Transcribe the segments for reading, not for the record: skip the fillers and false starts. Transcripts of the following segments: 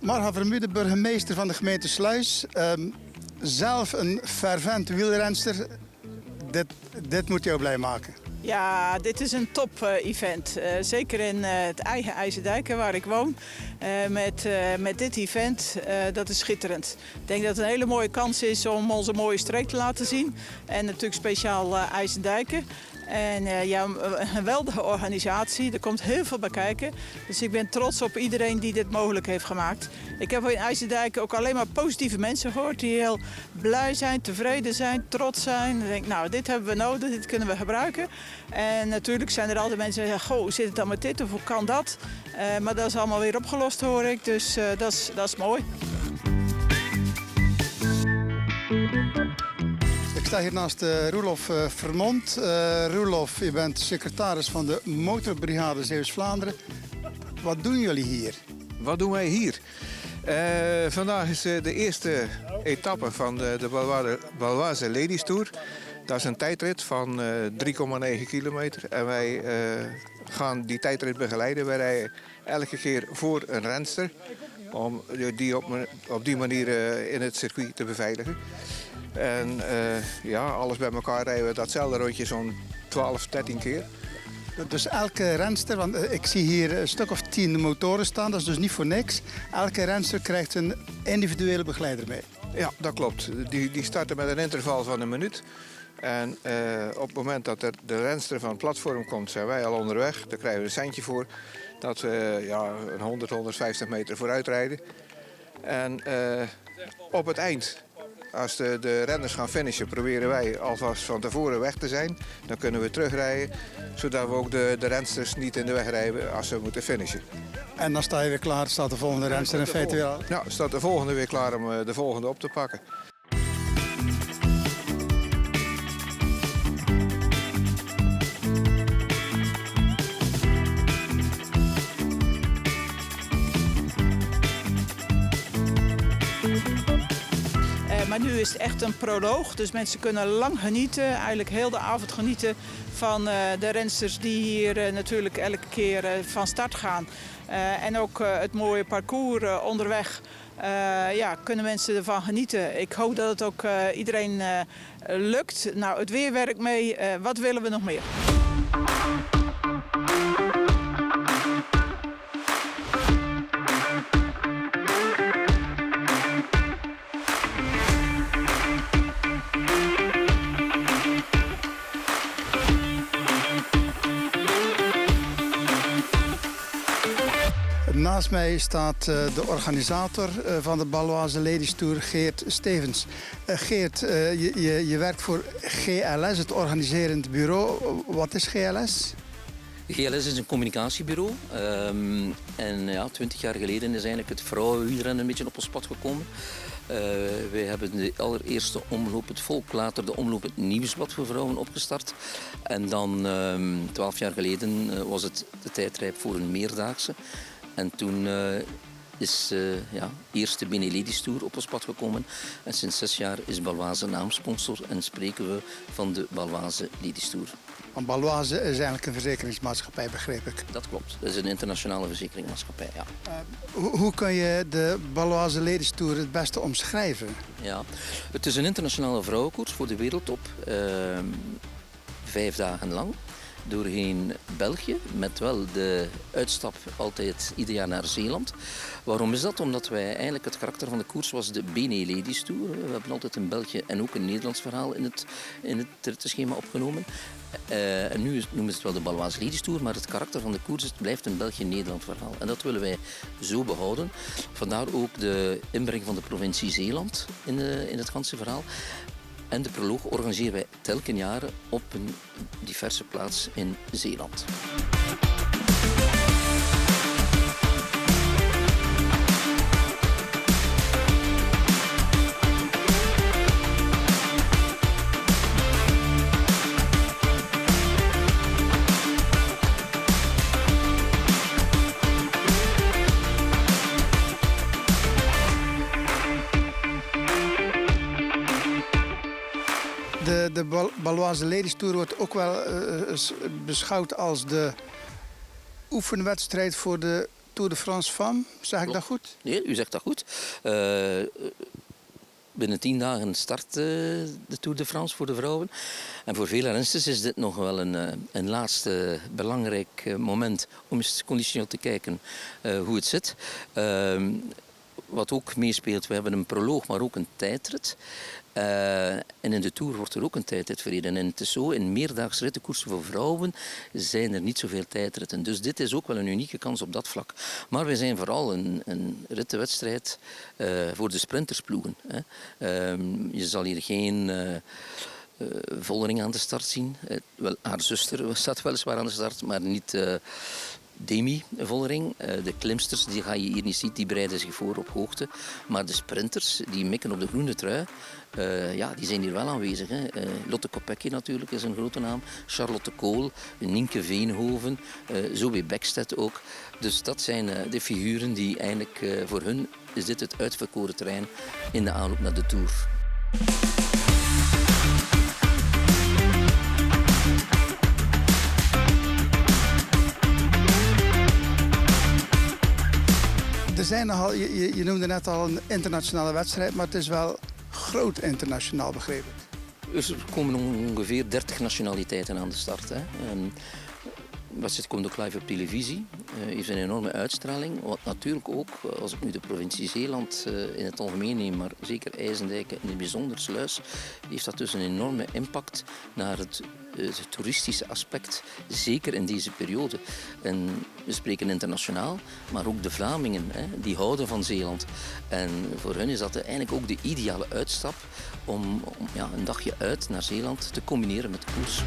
Marga Vermuut, de burgemeester van de gemeente Sluis. Zelf een fervent wielrenster. Dit moet jou blij maken. Ja, dit is een top-event. Zeker in het eigen IJserdijk, waar ik woon. Met dit event, dat is schitterend. Ik denk dat het een hele mooie kans is om onze mooie streek te laten zien. En natuurlijk speciaal IJserdijken. En ja, een geweldige organisatie. Er komt heel veel bij kijken. Dus ik ben trots op iedereen die dit mogelijk heeft gemaakt. Ik heb in IJserdijk ook alleen maar positieve mensen gehoord. Die heel blij zijn, tevreden zijn, trots zijn. Ik denk, nou, dit hebben we nodig, dit kunnen we gebruiken. En natuurlijk zijn er altijd mensen die zeggen, goh, hoe zit het dan met dit of hoe kan dat? Maar dat is allemaal weer opgelost, hoor ik. Dus dat is mooi. Ik sta hier naast Roelof Vermont. Roelof, je bent secretaris van de Motorbrigade Zeeuws-Vlaanderen. Wat doen jullie hier? Wat doen wij hier? Vandaag is de eerste etappe van de Baloise Ladies Tour. Dat is een tijdrit van 3,9 kilometer. En wij gaan die tijdrit begeleiden. Wij rijden elke keer voor een renster. Om die op die manier in het circuit te beveiligen. En ja, alles bij elkaar rijden we datzelfde rondje zo'n 12, 13 keer. Dus elke renster, want ik zie hier een stuk of 10 motoren staan, dat is dus niet voor niks. Elke renster krijgt een individuele begeleider mee. Ja, dat klopt. Die starten met een interval van 1 minuut. En op het moment dat de renster van het platform komt, zijn wij al onderweg. Daar krijgen we een centje voor dat we een 100, 150 meter vooruit rijden. En op het eind, als de renners gaan finishen, proberen wij alvast van tevoren weg te zijn. Dan kunnen we terugrijden, zodat we ook de rensters niet in de weg rijden als ze moeten finishen. En dan sta je weer klaar, staat de volgende renster in feite weer al. Ja, staat de volgende weer klaar om de volgende op te pakken. Maar nu is het echt een proloog, dus mensen kunnen lang genieten, eigenlijk heel de avond genieten van de rensters die hier natuurlijk elke keer van start gaan. En ook het mooie parcours onderweg, kunnen mensen ervan genieten. Ik hoop dat het ook iedereen lukt. Nou, het weer werkt mee, wat willen we nog meer? Naast mij staat de organisator van de Baloise Ladies Tour, Geert Stevens. Geert, je werkt voor GLS, het organiserend bureau. Wat is GLS? GLS is een communicatiebureau. En ja, 20 jaar geleden is eigenlijk het vrouwenwielrennen een beetje op ons pad gekomen. Wij hebben de allereerste omloop, het Volk, later de omloop het Nieuwsblad voor vrouwen opgestart. En dan 12 jaar geleden was het de tijd rijp voor een meerdaagse. En toen is eerst de Benelux Tour op ons pad gekomen. En sinds 6 jaar is Baloise naamsponsor en spreken we van de Baloise Ladies Tour. Want Baloise is eigenlijk een verzekeringsmaatschappij, begreep ik. Dat klopt. Dat is een internationale verzekeringsmaatschappij, ja. Hoe kan je de Baloise Ladies Tour het beste omschrijven? Ja, het is een internationale vrouwenkoers voor de wereldtop. 5 dagen lang. Doorheen België, met wel de uitstap altijd ieder jaar naar Zeeland. Waarom is dat? Omdat wij eigenlijk het karakter van de koers was de BNE Ladies Tour. We hebben altijd in België en ook een Nederlands verhaal in het rittenschema opgenomen. En nu noemen ze het wel de Baloise Ladies Tour, maar het karakter van de koers blijft een België-Nederland verhaal. En dat willen wij zo behouden. Vandaar ook de inbreng van de provincie Zeeland in het ganse verhaal. En de proloog organiseren wij telkens jaren op een diverse plaats in Zeeland. De Baloise Ladies Tour wordt ook wel beschouwd als de oefenwedstrijd voor de Tour de France Femmes. Zeg ik dat goed? Nee, u zegt dat goed. Binnen 10 dagen start de Tour de France voor de vrouwen. En voor vele rensters is dit nog wel een laatste belangrijk moment om eens conditioneel te kijken hoe het zit. Wat ook meespeelt, we hebben een proloog, maar ook een tijdrit. En in de Tour wordt er ook een tijdrit verreden. En het is zo, in meerdaagse rittenkoersen voor vrouwen zijn er niet zoveel tijdritten. Dus dit is ook wel een unieke kans op dat vlak. Maar wij zijn vooral een rittenwedstrijd voor de sprintersploegen. Hè. Je zal hier geen Vollering aan de start zien. Wel, haar zuster staat weliswaar aan de start, maar niet... Demi Vollering, de klimsters, die ga je hier niet zien, die bereiden zich voor op hoogte. Maar de sprinters, die mikken op de groene trui, ja, die zijn hier wel aanwezig. Hè. Lotte Kopecky natuurlijk is een grote naam. Charlotte Kool, Nienke Veenhoven, Zoe Bekstedt ook. Dus dat zijn de figuren die eigenlijk voor hun is dit het uitverkoren terrein in de aanloop naar de Tour. Er zijn nogal, je noemde net al een internationale wedstrijd, maar het is wel groot internationaal begrepen. Dus er komen ongeveer 30 nationaliteiten aan de start. Hè. De wedstrijd komt ook live op televisie, heeft een enorme uitstraling. Wat natuurlijk ook, als ik nu de provincie Zeeland in het algemeen neem, maar zeker IJsendijk in het bijzonder Sluis, heeft dat dus een enorme impact naar het toeristische aspect, zeker in deze periode. En we spreken internationaal, maar ook de Vlamingen, hè, die houden van Zeeland. En voor hen is dat eigenlijk ook de ideale uitstap om ja, een dagje uit naar Zeeland te combineren met de koers.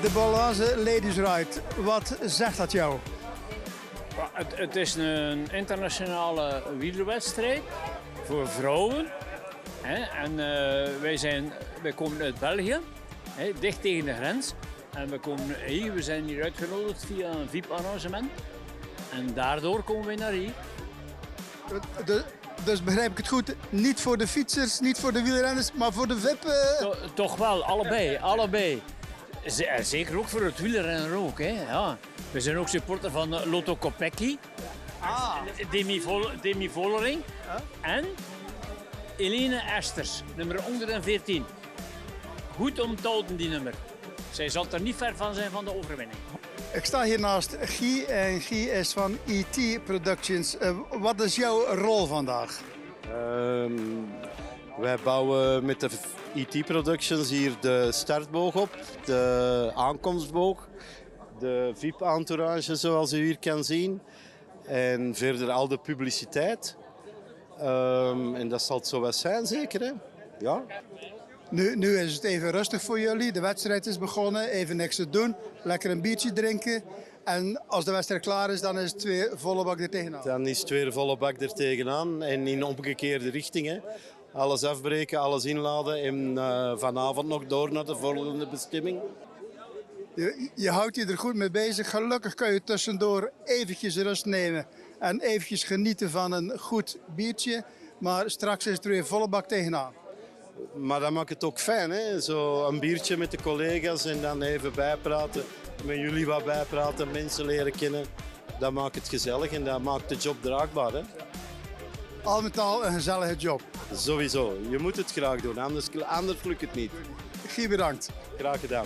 De Baloise Ladies Ride, wat zegt dat jou? Het is een internationale wielerwedstrijd voor vrouwen. Hè? En wij komen uit België, hè, dicht tegen de grens. En we zijn hier uitgenodigd via een VIP-arrangement. En daardoor komen wij naar hier. Dus begrijp ik het goed, niet voor de fietsers, niet voor de wielrenners, maar voor de VIP? Toch wel, allebei. Zeker ook voor het wielrennen ook. Hè. Ja. We zijn ook supporter van Lotte Kopecky, Demi Vollering en Helene Esters, nummer 114. Goed om te houden, die nummer. Zij zal er niet ver van zijn van de overwinning. Ik sta hier naast Guy en Guy is van ET Productions. Wat is jouw rol vandaag? Wij bouwen met de ET Productions hier de startboog op, de aankomstboog, de VIP-entourage zoals u hier kan zien en verder al de publiciteit. En dat zal het zo wel zijn, zeker hè? Ja. Nu is het even rustig voor jullie, de wedstrijd is begonnen, even niks te doen, lekker een biertje drinken. En als de wedstrijd klaar is, dan is het weer volle bak er tegenaan. Dan is het weer volle bak er tegenaan en in omgekeerde richtingen. Alles afbreken, alles inladen en vanavond nog door naar de volgende bestemming. Je houdt je er goed mee bezig. Gelukkig kan je tussendoor eventjes rust nemen en eventjes genieten van een goed biertje. Maar straks is het weer volle bak tegenaan. Maar dat maakt het ook fijn, hè? Zo een biertje met de collega's en dan even bijpraten. Met jullie wat bijpraten, mensen leren kennen. Dat maakt het gezellig en dat maakt de job draagbaar. Hè? Al met al een gezellige job. Sowieso, je moet het graag doen, anders lukt het niet. Guy, bedankt. Graag gedaan.